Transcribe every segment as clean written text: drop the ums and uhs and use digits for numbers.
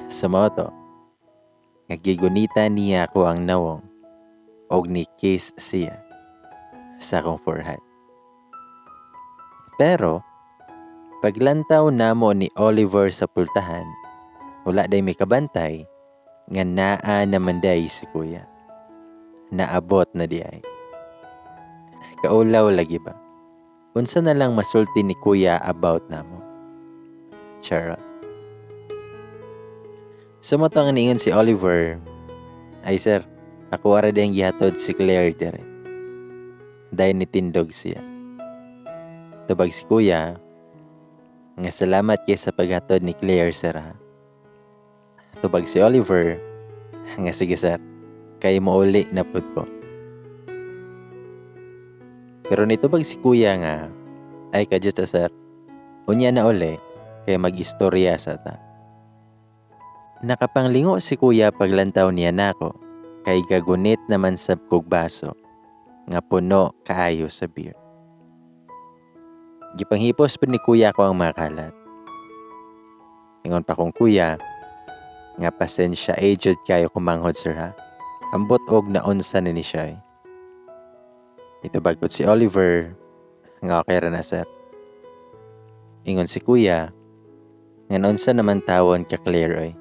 Sa moto, nagigunita niya ako ang nawong og ni kiss siya sa akong forehead. Pero, paglantaw namo ni Oliver sa pultahan, wala day may kabantay nga naa naman day si kuya. Naabot na di ay. Kaulaw lagi ba? Unsa na lang masulti ni kuya about namo. Charot. Sumoto nga niingon si Oliver, ay sir, ako ara dayang gihatod si Claire dire. Dahil nitindog siya. Tubag si kuya, nga salamat kay sa paghatod ni Claire sir ha. Tubag si Oliver, nga sige sir, kay mauli na pud ko. Pero nitubag si kuya nga, ay kadyo sa sir, unya na uli, kay mag-istorya sa ta. Nakapanglingo si kuya paglantaw niya nako, kay gagunit naman sab kog baso, nga puno kaayo sa beer. Gipanghipos pa ni kuya ko ang makalat. Ingon pa kong kuya, nga pasensya aged kayo kumanghod sir ha. Ambot og naunsa ni siya eh. Ito bagot si Oliver, nga okay ra na sir. Ingon si kuya, nga naunsa naman tawon ka Claire oy.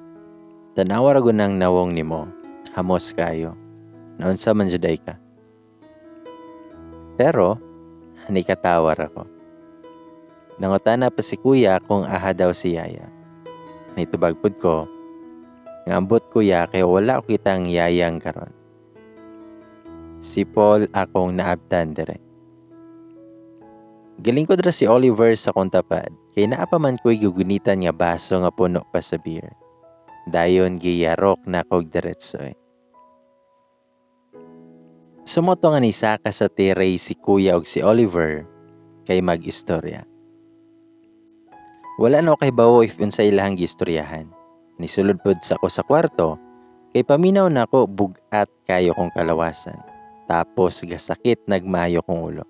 Tanawa ra gunang nawong nimo, hamos kayo. Naunsa man juday ka. Pero, ni katawar ako. Nangutana pa si kuya kung aha daw si yaya. Nitubagpod ko, nga ambot kuya kay wala ko kitang yayang karon. Si Paul akong naabtan dire. Galing ko dra si Oliver sa kong tapad, kay naa pa man ko'y gugunitan nga baso nga puno pa sa beer. Dayon giyarok na kog diretsoy. Sumoto nga ni Saka sa tiray si kuya og si Oliver kay mag-istorya. Wala na kay bawo if unsa ilahang gistoryahan. Nisulod pod sa ko sa kwarto kay paminaw na ko bugat kayo kong kalawasan. Tapos gasakit nagmayo kong ulo.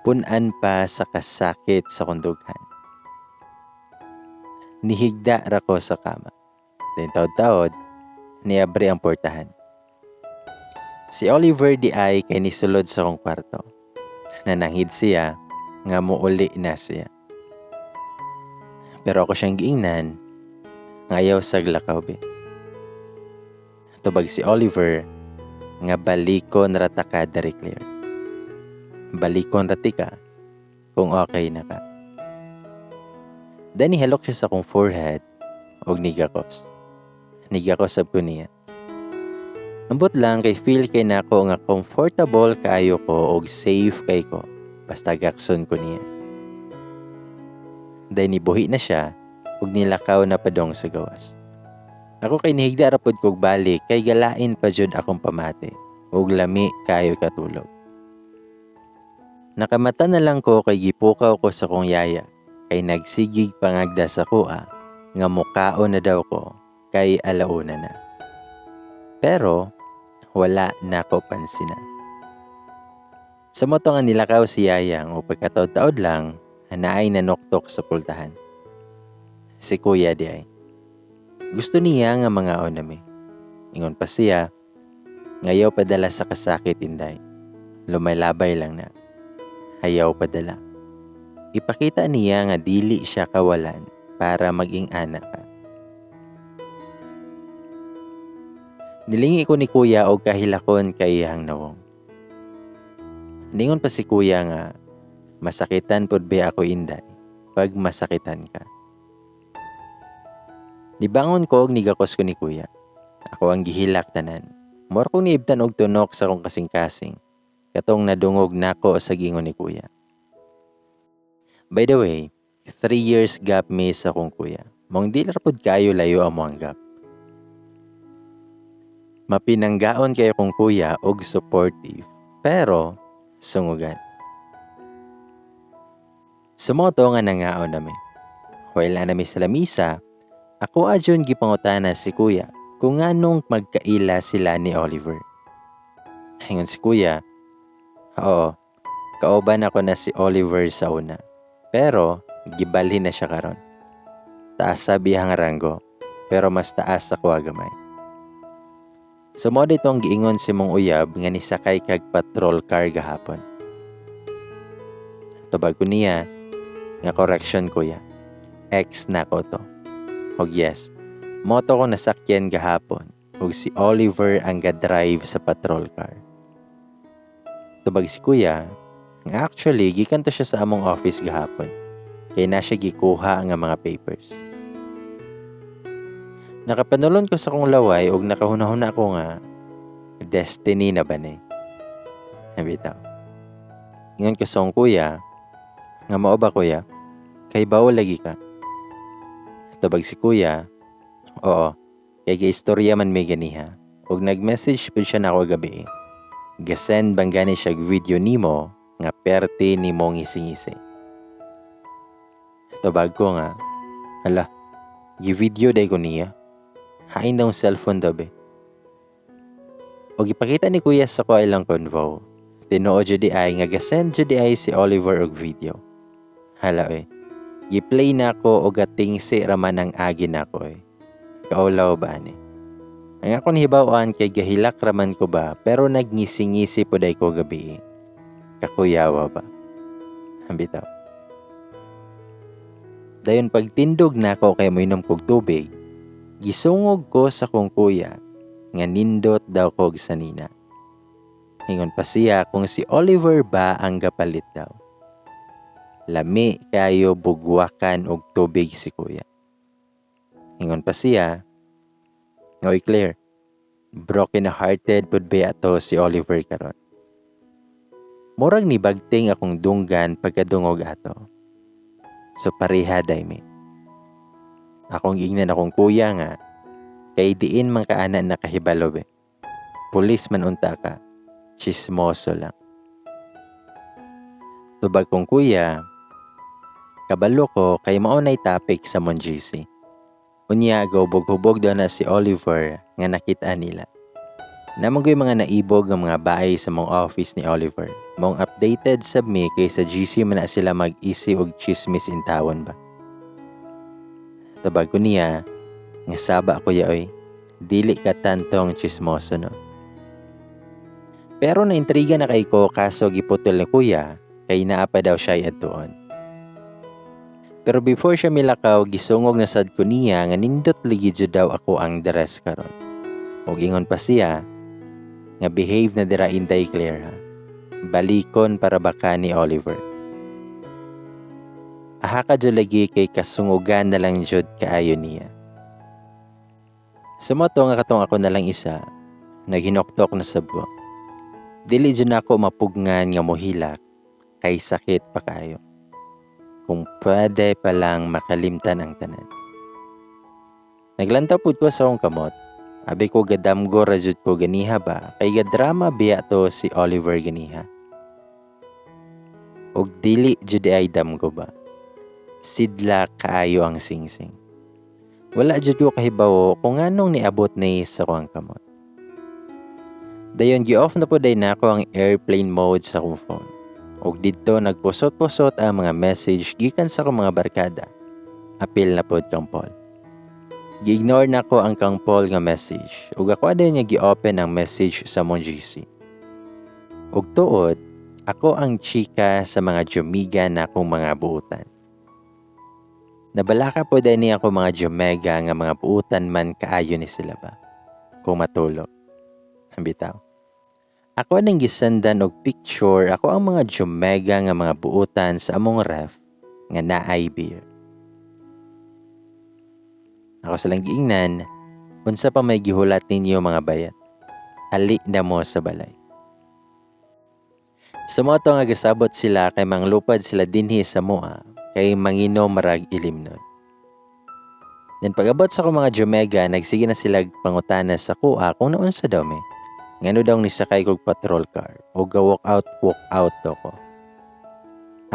Punan pa sa kasakit sa kondughan. Nihigda ra ko sa kama. Then taod-taod, niabre ang portahan. Si Oliver di ay kay nisulod sa kong kwarto. Nananghid siya nga muuli na siya. Pero ako siyang giingnan, ngayaw sa glakaw be. Tubag si Oliver, nga balikon rata ka dari Claire. Balikon rati ka, kung okay na ka. Then nihalok siya sa kong forehead, og nigakos. Nigakosab ko niya. Ambot lang kay feel kay nako nga comfortable kaayo ko og safe kay ko, basta gakson ko niya. Dahil nibuhi na siya, ug nilakaw na padong sa gawas. Ako kay nihigda ra pod kog balik kay galain pa jud akong pamati, ug lami kayo katulog. Nakamata na lang ko kay gipukaw ko sa kong yaya, kay nagsigig pangagda sa kuha, nga mukaon na daw ko, kay alauna na. Pero, wala na ko pansinan. Sa moto nga nilakaw si yayang o pagkataod-taod lang, naay nanoktok sa pultahan. Si kuya di ay. Gusto niya nga mga onami. Ingon pa siya, ngayaw padala sa kasakit inday. Lumaylabay lang na. Hayaw padala. Ipakita niya nga dili siya kawalan para maging anak ka. Nilingi ko ni kuya og kahilakon kay iyang nawong. Ningon pa si kuya nga, masakitan pod ba ako inday pag masakitan ka. Nibangon ko og nigakos ko ni kuya. Ako ang gihilak tanan. Mor kong niibtan og tunok sa kong kasing-kasing. Katong nadungog nako sa gingon ni kuya. By the way, 3 years gap miss akong kuya. Mong di rapod kayo layo amo ang gap. Mapinanggaon kayo kong kuya og supportive, pero sungugan. Sumoto nga nangaon nami. While nami sa lamisa, ako adyon gipangutana si kuya kung anong magkaila sila ni Oliver. Hingon si kuya, oo, kauban ako na si Oliver sa una, pero gibalhin na siya karon. Taas sa bihang ranggo, pero mas taas sa kuha gamay. Sumod itong giingon si mong uyab nga nisakay kag patrol car gahapon. Tubag ko niya nga correction kuya. Ex na ko to. Og yes, moto ko nasakyan gahapon ug si Oliver ang ga-drive sa patrol car. Tubag si kuya nga actually gikan to siya sa among office gahapon. Kaya na siya gikuha nga mga papers. Nakapanulon ko sa kong laway ug nakahuna-huna ko nga destiny na ba ni? Bitaw. Ingon ko sa kong kuya nga mao ba kuya? Kay bawo lagi ka. Tubag si kuya, oo, kay istorya man may ganiha. Ug nag-message po siya na ako gabi. Gasend bang gani siya video nimo nga perte ni mong ngisi-ngisi. Tubag ko nga, hala, gi-video day ko niya. Hain daw cellphone daw be. O ipakita ni kuya sa ko ilang convo. Tinuod jud ay nga gasend jud ay si Oliver og video. Hala gi-play na ko og gatingsi raman ang agi na ko Kaulaw ba ni? Ang akong hibaw-an kay gahilak raman ko ba pero nagngisi-ngisi po day ko gabi. Kakuyawa ba? Bitaw. Dayon pagtindog na ko kay moinom kog tubig. Gisungog ko sa kong kuya nga nindot daw kog sanina. Hingon pa siya kung si Oliver ba ang gapalit daw. Lami kayo bugwakan og tubig si kuya. Hingon pa siya, Oy Claire, broken-hearted pud ba ato si Oliver karon. Murag ni bagting akong dunggan pagkadungog ato. So pareha daymi. Akong ingnan akong kuya nga, kay diin man kaana nakahibalo be. Pulis man unta ka, chismoso lang. Tubag kong kuya, kabalo ko kay maunay topic sa Monjisi. Unya gubog-hubog daw na si Oliver nga nakita nila. Namangoy mga naibog ang mga bahay sa mong office ni Oliver. Mong updated sab mi kay sa GC man na sila mag-isi og chismis in tawon ba. Tabag ko niya, nga saba ko oy, dili ka tantong chismoso no. Pero naintriga na kay ko kaso giputol ni kuya, kay naa pa daw siya atuon. Pero before siya milakaw, gisungog na sad ko niya nga nindot ligid daw ako ang dress karon. Og ingon pa siya, nga behave na dira Inday Claire ha. Balikon para baka ni Oliver. Aha ka dyan lagi kay kasungugan na lang jud kaayo niya. Sumoto nga katong ako na lang isa, naghinoktok na sabgo. Dili dyan ako mapugngan nga mohilak, kay sakit pa kayo. Kung pwede pa lang makalimtan ang tanan. Naglantaw pud ko sa akong kamot. Abi ko gadamgo rajud ko ganiha ba, kay gadrama biya to si Oliver ganiha. Og dili jud ay damgo ba. Sidla kaayo ang singsing. Wala jud ko kahibaw kung anong niabot ni sa kuang kamot. Dayon gi-off na po day na ako ang airplane mode sa akong phone. Og didto nagpusot-pusot ang mga message gikan sa akong mga barkada. Apil na pod kang Paul. Gi-ignore na ko ang kang Paul nga message. Ug ako adin nga gi-open ang message sa mong GC. Ug tuod, ako ang chika sa mga jumiga na akong mga buutan. Nabalaka po din niya ako mga jumega nga mga buutan man kaayo ni sila ba. Kung matulog. Bitaw. Ako nang gisendan og picture ako ang mga jumega nga mga buutan sa among ref nga naay beer. Ako salang giingnan, unsa pa may gihulat ninyo mga bayat. Ali na mo sa balay. Sumoto nga gasabot sila kay manglupad sila dinhi sa mua. Kay mangino marag ilim nun. Then pag-abot sa ko mga jumega, nagsige na sila pangutana sa kuha kung noon sa dami. Ngano daw ni sakay kog patrol car o walk out to ko.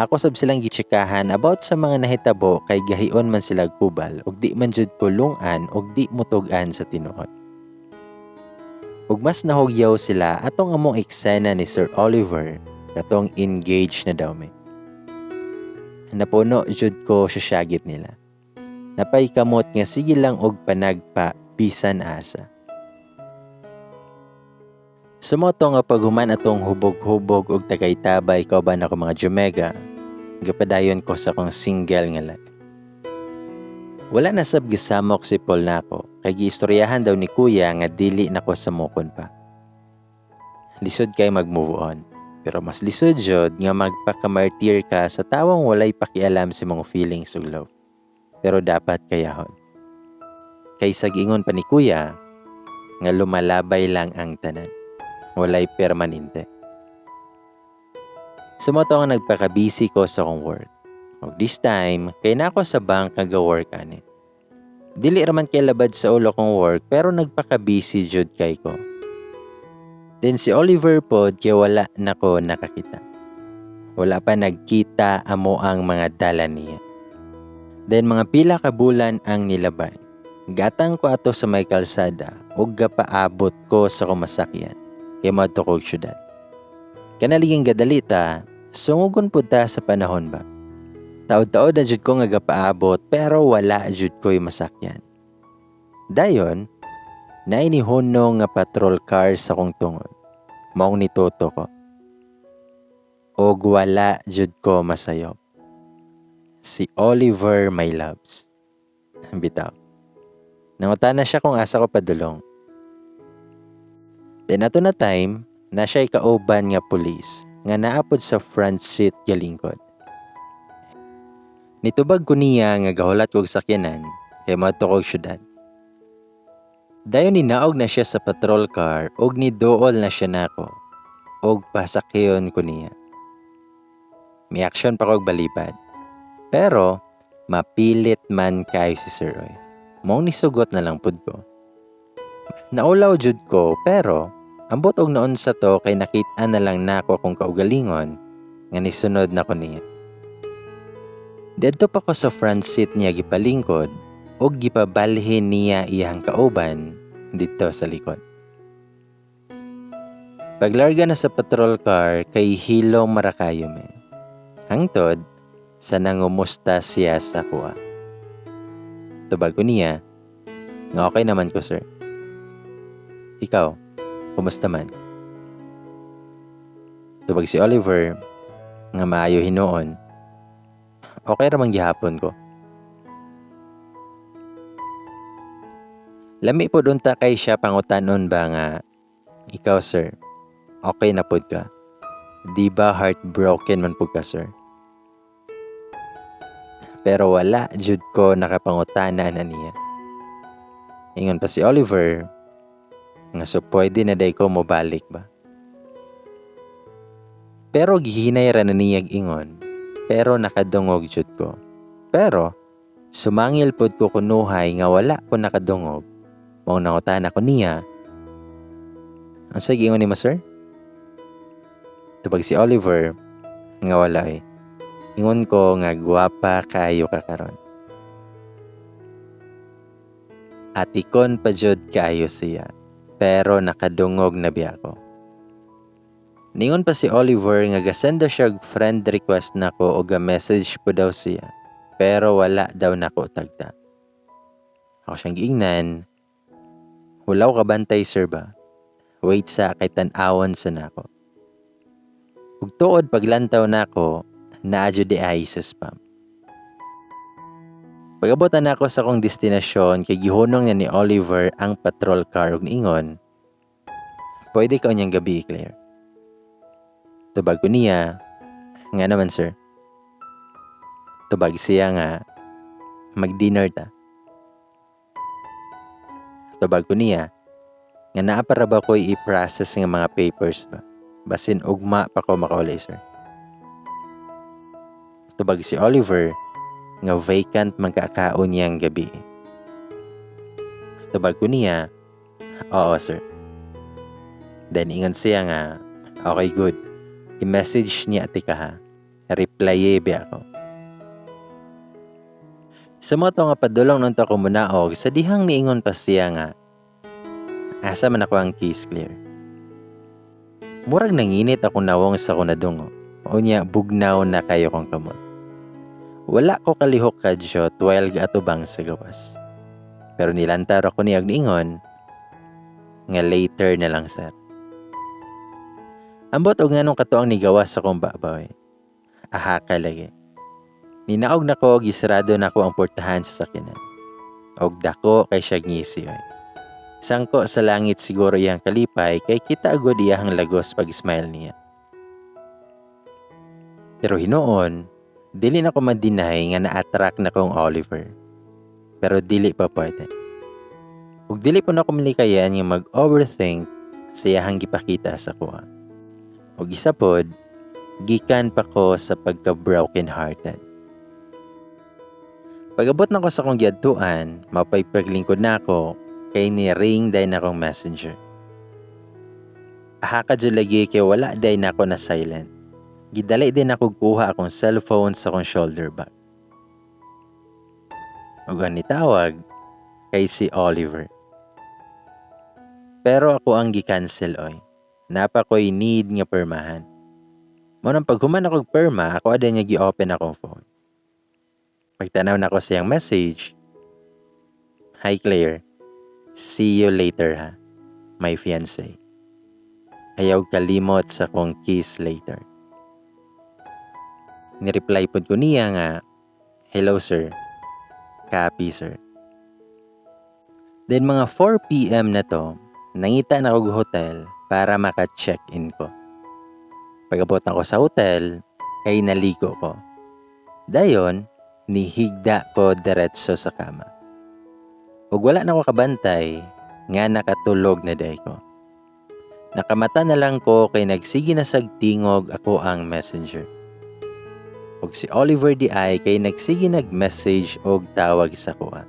Ako sab silang gitsikahan about sa mga nahitabo kay gahion man sila kubal og di man jud kulungan og di mutugan sa tinuod. Ug mas nahugyaw sila atong among eksena ni Sir Oliver katong engaged na daw me. Napuno jud ko sa syagit nila. Napay kamot nga sige lang og panagpa bisan asa. Sumoto nga paghuman atong hubog-hubog og tagay-tabay kauban ako mga Jumega, gapadayon ko sa kong single nga life. Wala na sab gisamok si Paul nako, kay giistoryahan daw ni kuya nga dili nako samokon pa. Lisod kay mag-move on, pero mas lisod jud nga magpakamartir ka sa tawang walay pakialam si mong feelings ug love. Pero dapat kayahon. Kay sagingon pa ni kuya nga lumalabay lang ang tanan. Walay permanente. Sumoto nga nagpaka-busy ko sa akong work. Og this time, kay na ako sa bank nag-work ani. Dili raman kay labad sa ulo kong work pero nagpaka-busy jud kay ko. Then si Oliver pod kay wala nako nakakita. Wala pa nagkita amo ang mga dala niya. Then mga pila ka bulan ang nilabay. Gatang ko ato sa may kalsada ug gapaabot ko sa kumasakyan. Kaya madto kog syudad. Kanaliging gadalita, sungugon po ta sa panahon ba? Taod-taod na jud ko nga gapaabot pero wala jud ko'y masakyan. Dayon, nainihunong nga patrol car sa kong tungod. Maong nituto ko. Og wala jud ko masayop. Si Oliver my loves. Bitaw. Nanguta na siya kung asa ko padulong. Then ato na time, na siya'y kauban nga pulis nga naapod sa front seat galingkod. Nitubag ko niya nga gahulat kog sakyanan kay madto kog syudad. Dayon ninaog na siya sa patrol car og niduol na siya nako og pasakyon ko niya. May aksyon pa kog balibad. Pero mapilit man kayo si Sir Roy. Mong nisugot na lang pud ko. Naulaw jud ko pero ambot og noon sa to kay nakita na lang nako akong kaugalingon nga nisunod na ko niya. Dito pa ko sa front seat niya gipalingkod og gipabalhin niya iyang kauban dito sa likod. Paglarga na sa patrol car kay hilom marakayo me. Hangtod sa nangumusta siya sa kuha. Tubag ko niya nga okay naman ko sir. Ikaw, kumusta man? Tubag si Oliver nga maayo hinuon. Okay ramang gihapon ko. Lami po doon ta kay siya pangutanon ba nga, ikaw sir, okay na po ka? Di ba heartbroken man po ka sir? Pero wala jud ko nakapangutana na niya. Ingon pa si Oliver, nga so pwede na day ko mobalik ba? Pero gihinay ra na niyag ingon, pero nakadungog jud ko. Pero sumangil pod ko kunuhay nga wala ko nakadungog. Mao nangutan ako niya. Ang sige ingon ni mo sir? Tubag si Oliver nga wala eh. Ingon ko nga gwapa kayo ka karon. Atikon pa jud kayo siya. Pero nakadungog na biya ko. Ningon pa si Oliver nga gasenda siya friend request nako o ga-message po daw siya. Pero wala daw nako tagta. Ako siyang giingnan. Hulaw ka bantay sir ba? Wait sa kay tan-awon sa nako. Ug tuod paglantaw nako, naadyo di ay sa spam. Pag-abutan ako sa kong destinasyon kay gihunong na ni Oliver ang patrol car ug niingon, pwede ka unyang gabi, Claire. Tubag ko niya, nga naman sir. Tubag siya nga, mag-dinner ta. Tubag ko niya, nga naa para ba ko i-process ng mga papers ba? Basin ugma pa ko makaulay sir. Tubag si Oliver, nga vacant magkakaon niyang gabi. Tubag ko niya, oo sir. Then ingon siya nga, okay good. I-message niya ati ka ha. Reply ba ako. Sa mga to nga padulong nung to kumunaog, sa dihang miingon pa siya nga, asa man ako ang case clear. Murag nanginit ako nawong sa kunadungo. O niya, bugnaw na kayo kong kamot. Wala ko kalihok kadyo while gaatubang sa gawas. Pero nilantar ako niyag niingon nga later na lang sir. Ambot og nganong katuang nigawas sa kong babaw. Aha ka lagi. Ninaog na ko, gisarado na ko ang portahan sa sakinan. Og dako kay siya ngisi. Sangko sa langit siguro iyang kalipay kay kita agod iyang lagos pag-smile niya. Pero hinoon, dili na ko madinay nga na-attract na kong Oliver. Pero dili pa pwede. Ug dili po na ko malikayan nga mag-overthink sa iyang gipakita sa kuha. Ug isa pod, gikan pa ko sa pagka-broken hearted. Pag-abot na ko sa kong giadtuan, mapaypaglingkod na ako kay ni-ring day na akong messenger. Aha ka dyan lagi kay wala day na ako na silent. Gidali din ako kuha akong cellphone sa akong shoulder bag. Ug ang nitawag kay si Oliver. Pero ako ang gi-cancel oy. Napa ko'y need nga permahan. Munang paghuman ako perma, ako ada niya gi-open akong phone. Pagtanaw na ko siyang message. Hi Claire, see you later ha, my fiancé. Ayaw kalimot sa kong kiss later. Nireply pod ko niya nga, hello sir, copy sir. Then mga 4 PM na to, nangita na ako hotel para maka-check-in ko. Pag-abot na ko sa hotel, ay naligo ko. Dayon, nihigda ko diretso sa kama. Ug wala na ko kabantay, nga nakatulog na day ko. Nakamata na lang ko kay nagsigi na sagtingog ako ang messenger. Ug si Oliver di ay kay nagsigi nag-message og tawag sa kuha.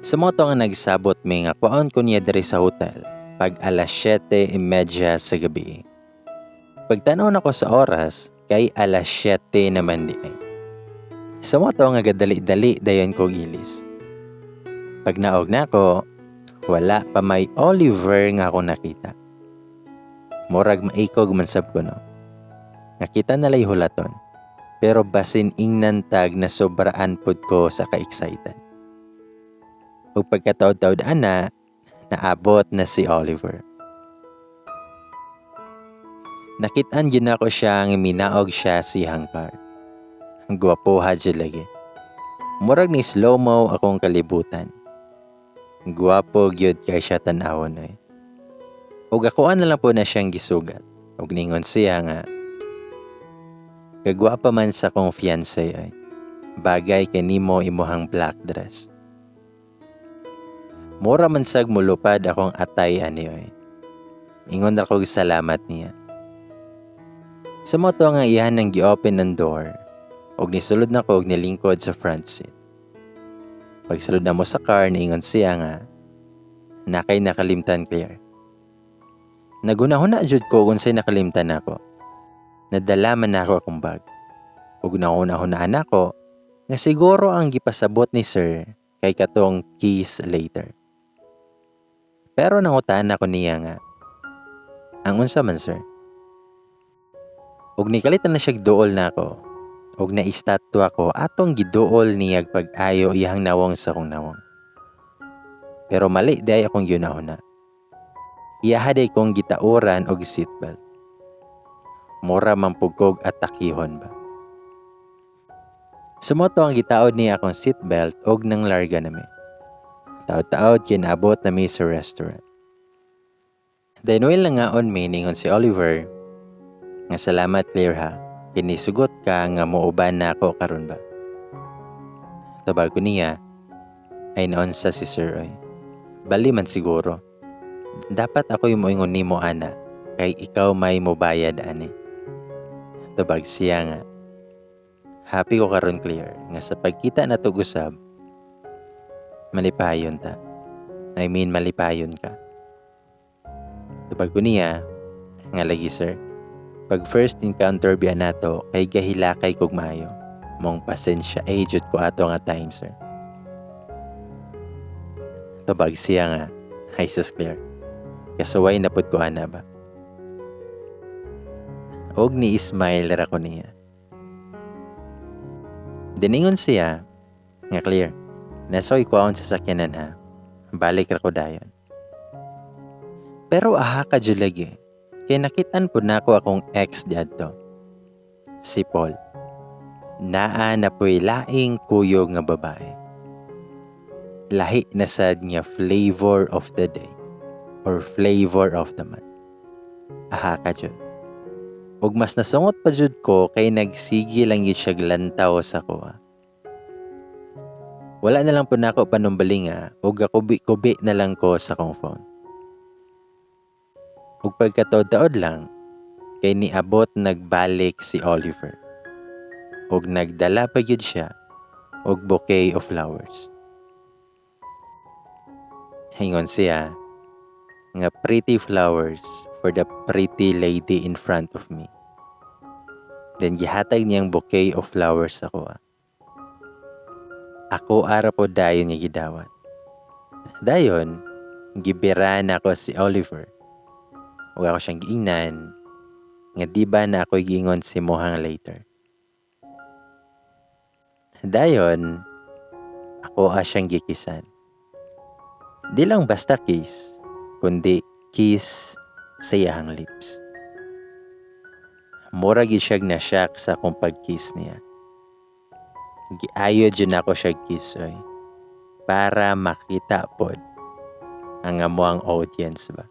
Sa moto nga nagsabot may nga kuhaon ko niya diri sa hotel pag alas 7:30 sa gabi. Pagtanaw na ko sa oras, kay alas 7 naman di ay. Sa moto nga gadali-dali dayon ko gilis. Pag naog na ko, wala pa may Oliver nga ako nakita. Murag maikog man sab ko no. Nakita na lay hulaton, pero basin ingnantag na sobraan pod ko sa ka-excited. Ug pagkataod-taod ana, naabot na si Oliver. Nakitaan gid ako siya nga minaog siya si hangkar. Ang gwapoha dyan lagi. Murag ni slow-mo akong kalibutan. Gwapo gyud kay siya tan-awon ay. Ug akoan na lang po na siyang gisugat. Ug ningon siya nga, kagwapa man sa kong fiancé ay. Bagay kay nimo imuhang black dress. Mura man sag mulupad akong atay ani ay. Ingon na kog salamat niya. Sa moto nga iyan nang gi-open ng door. Og nisulod na ko og nilingkod sa front seat. Pagsulod na mo sa car, niingon siya nga, nakay nakalimtan Claire. Nagunahuna jud ko kung sa'y nakalimtan ako. Nadala man na ako akong bag. Ug nauna-hunaan ako, nga siguro ang gipasabot ni sir kay katong kiss later. Pero nangutaan ako niya nga, ang unsa man sir? Ug nikalitan na siya dool na ako. Og naistatwa ko atong giduol niyag pag-ayo iyang nawong sa kong nawong. Pero mali day akong yunahuna. Iyahaday kong gitauran og seatbelt. Mura mampugkog at takihon ba. Sumoto ang gitaod niya akong seatbelt og nang larga nami. Taod-taod kinaabot nami sa restaurant. Then while nangaon mi ningon si Oliver, nga salamat Claire ha. Kinisugot ka nga muuban na ako karon ba? Tabag ko niya, ay naon sa si Sir ay. Bali man siguro. Dapat ako yung moingon ni mo ana, kay ikaw may mobayad ani. Tabag siya nga. Happy ko karon Claire, nga sa pagkita na tugusab, malipayon ta. I mean malipayon ka. Tabag ko niya, nga lagi sir. Pag first encounter biya nato, kay gahilakay kog maayo. Mong pasensya, jud ko ato nga time, sir. Tabag siya nga, hi sus Claire. Kasaway na pud ko ana ba? Og ni-smile ra ko niya. Diningon siya, nga clear, nasoy ko akong sasakyanan ha, balik ra ko dayon. Pero aha ka dyan lagi, kaya nakitan po na ako akong ex diadto, si Paul. Naa na po'y laing kuyo nga babae. Lahi na sad nga flavor of the day or flavor of the month. Aha ka dyan. Ug mas nasungot pa jud ko kay nagsigi lang yun siya glantaw sa kuha. Wala na lang po na ako panumbali nga ug kubi na lang ko sa kong phone. Ug pagkataod-taod lang kay niabot nagbalik si Oliver. Ug nagdala pa gyud siya og bouquet of flowers. Hingon siya nga pretty flowers for the pretty lady in front of me. Then gihatag niyang bouquet of flowers ako. Ako ara po dayon niya gidawat. Dayon, gibira na ako si Oliver. Ug ako siyang giingnan nga di ba na ako giingon si Mohang later. Dayon, ako siyang gikisan. Di lang basta kiss, kundi kiss sa iyang lips. Mura gid siya na shock sa akong pag-kiss niya. Giayo dyan ako siya kiss oy, para makita pod ang amuang audience ba.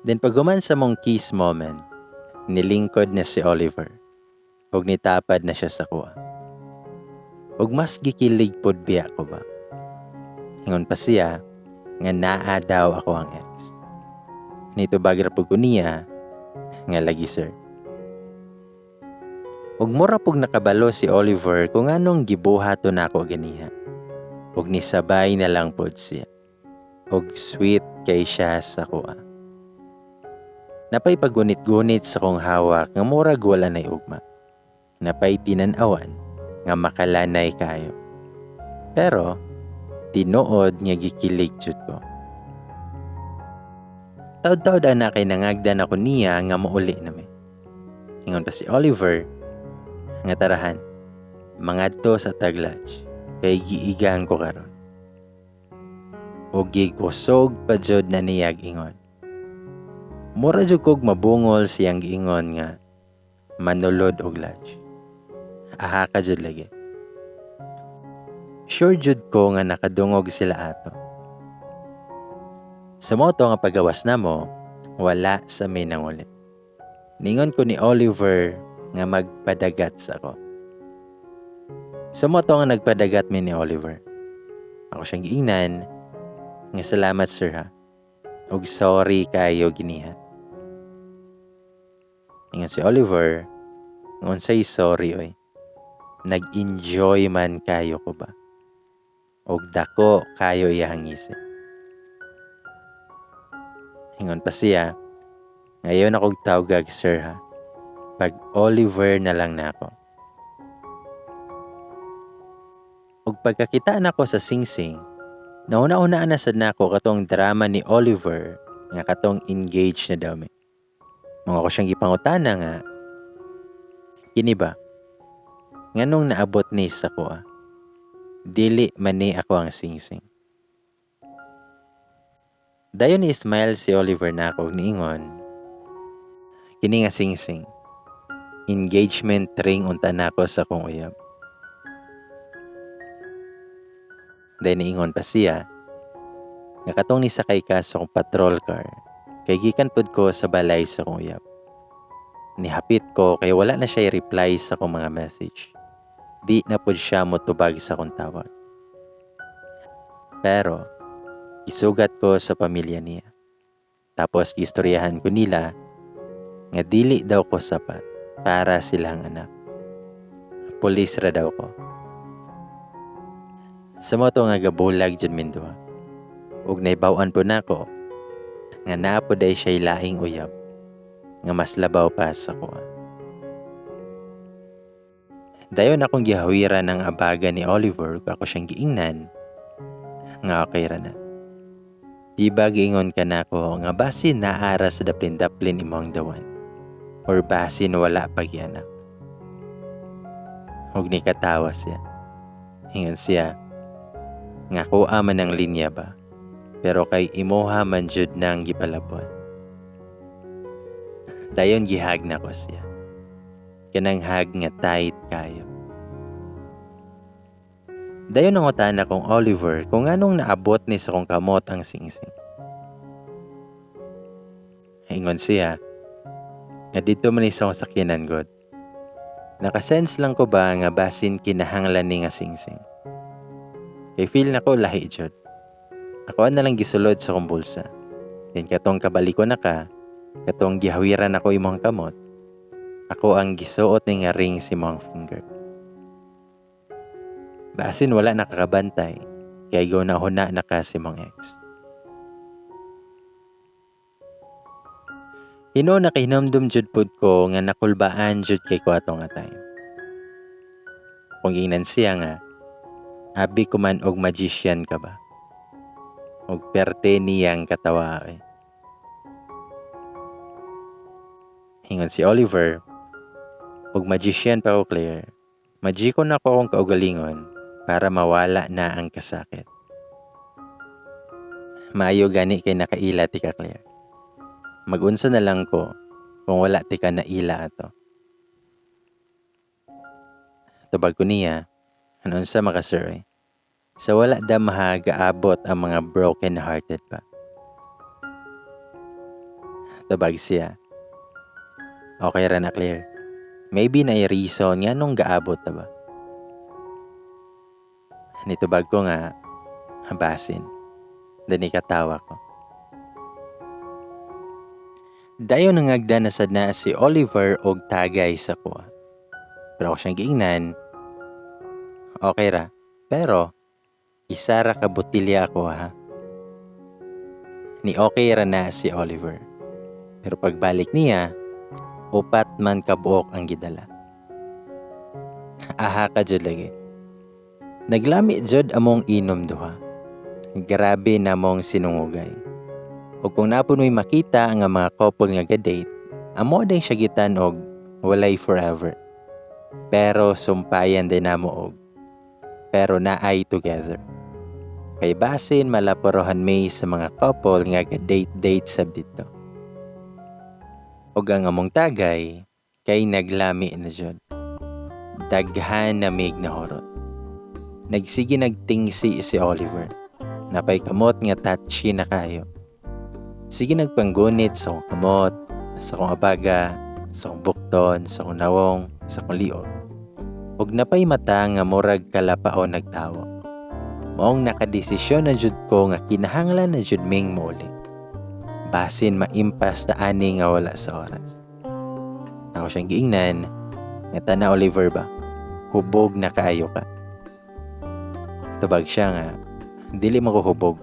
Then paghuman sa mong kiss moment, nilingkod na si Oliver ug nitapad na siya sa kuha. Ug mas gikilig pod biya ko ba. Hingon pa siya nga naa daw ako ang ex. Nito bagira po ko niya nga lagi sir. Ug mura pug nakabalo si Oliver kung anong gibuhato na ako ganiha. Ug nisabay na lang pod siya. Ug sweet kay siya sa kuha. Napay pagunit-gunit sa kong hawak nga murag wala nay ugma. Napay tinan-awan nga makalanay kayo. Pero tinuod nga gikilig jud ko. Taud-taud ana kay nangagdan ako niya nga mauli nami. Ingon pa si Oliver nga tarahan mangadto sa taglach kay giigang ko karon. Og gikusog pa jud na niyag ingon. Mura jud kog mabungol siyang giingon nga manulod og lunch. Aha ka jud lagi. Sure jud ko nga nakadungog sila ato. Sa moto nga pagawas na mo, wala sa may nangulit. Ningon ko ni Oliver nga magpadagat sa ako. Sa moto nga nagpadagat mi ni Oliver. Ako siyang giingnan nga salamat sir ha. Og sorry kayo giniha. Ingon si Oliver, ngon say sorry oy. Nag-enjoy man kayo ko ba? Og dako kayo iyang isip. Hingon pa siya, ngayon akong tawgag sir ha. Pag Oliver na lang na ako. Og pagkakita na ko sa Singsing, nauna-unaan na sad nako katong drama ni Oliver nga katong engaged na daw mi. Mga ko siyang gipangutana nga, kini ba? Nganong naabot ni sa ko Dili man ni ako ang Singsing. Dayon ni smile si Oliver na ako niingon. Kini nga Singsing. Engagement ring unta nako sa kong uyab. Dayon niingon pa siya. Nga katong ni sakay ka sa kong patrol car. Kay gikan pud ko sa balay sa kong uyab. Nihapit ko kay wala na siya i-reply sa kong mga message. Di na pud siya motubag sa kong tawag. Pero isugat ko sa pamilya niya. Tapos istoryahan ko nila nga dili daw ko sapat para silang anak. Pulis ra daw ko. Sa moto nga gabulag jud minduha. Ug naibaw-an po nako nga naapoday siya laing uyab nga mas labaw pa sa kuha. Dayon akong gihawiran ng abaga ni Oliver kung ako siyang giingnan nga okay ra na. Diba giingon ka na ako nga basin naara sa daplin-daplin imong dawan or basin wala pagyanak. ug nikatawa siya. Ingon siya, nga kuha man ang linya ba, pero kay imuha man jud nang gipalabon. Dayon gihag na ko siya. Kanang hag nga tight kayo. Dayon nangutan akong Oliver kung anong naabot ni sa kong kamot ang singsing. Ingon siya, nga dito man sa akong sakyanan god. Nakasense lang ko ba nga basin kinahanglan ni nga singsing. Kay feel na ko lahi jud. Ako na lang gisulod sa kong bulsa. Then katong kabaliko na ka, katong gihawiran ako imong kamot, ako ang gisuot ni nga ring si imong finger. Basin wala nakakabantay, kaya ikaw na huna na ka si imong ex. Hino nakahinumdum jud pud ko nga nakulbaan jud kay ko ato nga time. Kung ginan siya nga, abi ko man og magician ka ba? Og perte niyang katawa eh. Hingon si Oliver, og magician pa ko Claire, magiko na ko akong kaugalingon para mawala na ang kasakit. Maayo gani kay nakaila ti ka Claire. Magunsa na lang ko kung wala ti ka naila ato. Tubag ko niya, anon sa makasir eh. Sa wala da mahagaabot ang mga broken hearted pa. Tubag siya, okay ra na Claire. Maybe na reason nga nung gaabot na ba? Nitubag ko nga, basin. Dani katawa ko. Dayon nangagda na sad na si Oliver og tagay sa kuha. Pero ako siyang giingnan, okay ra. Pero, isa ra ka botilya ako ha. Ni okay ra na si Oliver. Pero pagbalik niya, upat man kabuok ang gidala. Aha ka jud lagi. Naglami jud among inom duha. Grabe namong sinungugay. O kung napunoy makita nga mga couple nga ga-date, amo day siya gitan og walay forever. Pero sumpayan din namo og pero naay together. Kay basin malaporohan may sa mga couple nga ga-date sab dito. Og ang among tagay kay naglami na jud. Daghan na mig nahorot. Nagsige nagtingsi si Oliver. Napay kamot nga touchy na kayo. Sige nagpanggunit sa akong kamot, sa akong abaga, sa akong bukton, sa akong nawong, sa akong liog. Ug napay mata nga murag kalapaon nagtawo. Maong nakadesisyon na jud ko nga kinahanglan na jud ming mauli. Basin maimpas ta ani nga wala sa oras. Ako siyang giingnan, nga tana Oliver ba, hubog na kaayo ka. Tubag siya nga, dili mo ko hubog,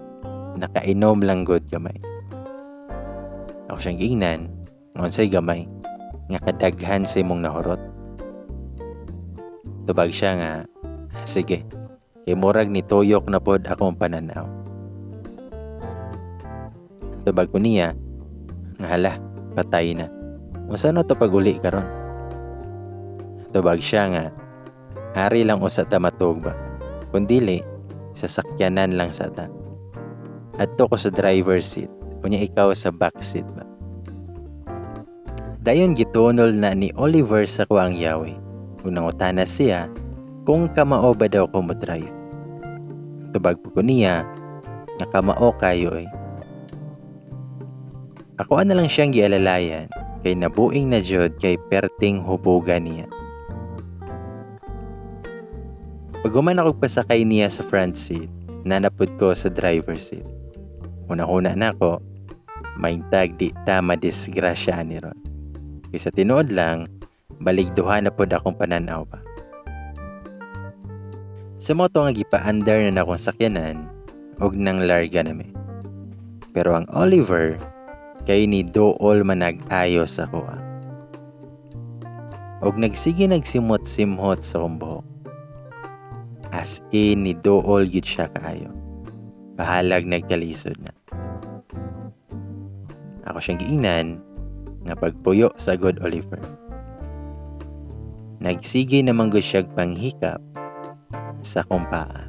nakainom lang good gamay. Ako siyang giingnan, unsay gamay, nga kadaghan sa imong nahurot. Tubag siya nga, sige, kay murag ni tuyok na pod akong pananaw. Tubag ko niya, nga hala, patay na. Unsa na to paguli karon? Tubag siya nga, ari lang usa ta matug ba? Kundili, sasakyanan lang sa ta. Adto ko sa driver's seat, kunya ikaw sa back seat ba? Dayon gitunol na ni Oliver sa kuang yawi. Unang utana siya kung kamao ba daw ko mo drive. Tubag po ko niya, nga kamao kayo eh. Ako na lang siyang gialalayan, kay nabuing na jud kay perting hubugan niya. Pag human ako pasakay niya sa front seat, nanapod ko sa driver's seat. Una-una na ako, maintag di ta madisgrasya ni ron. Kaysa tinuod lang, baligduhan na pod akong pananaw pa. Sa moto nga gipa-under na akong sakyanan, og nang larga nami. Pero ang Oliver, kay ni dool man nag-ayo sa kuha. Og nagsige nagsimot-simhot sa kong buhok. As in ni dool gid siya kaayo. Bahalag nagkalisod na. Ako siyang giingnan nga pagpuyo sa good Oliver. Nagsigay naman ko siyag panghikap sa kong paa.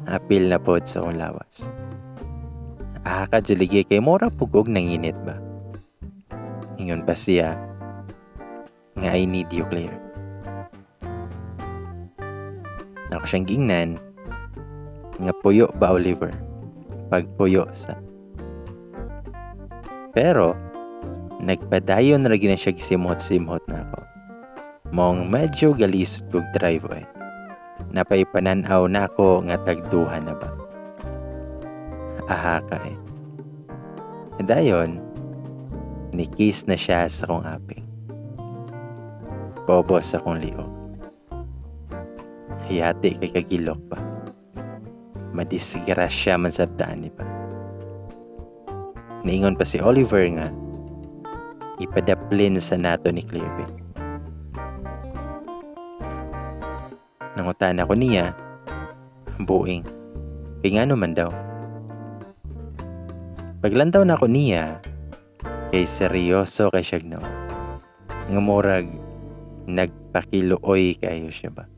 Apil na pod sa kong lawas. Kaduligi kay mora pugog nanginit ba? Ingon pa siya nga I need you, Claire. Ako siyang gingnan nga puyo ba, Oliver? Pagpuyo sa. Pero nagpadayon ra gyud na siya simhot-simhot na ako. Mong medyo galisod kog driveway. Napay pananaw na ako nga tagduhan na ba. Kay. Dayon, nikiss na siya sa kong aping. Pobos sa kong liog. Hiyati kay kagilok pa. Madisgrasya man sabtaan ni pa. Niingon pa si Oliver nga, ipadaplin sa nato ni Claire. Nangutan ako niya, buing, kay nga naman daw. Paglantaw na ako niya, kay seryoso kay siya no. Nga murag, nagpakiluoy kayo siya ba.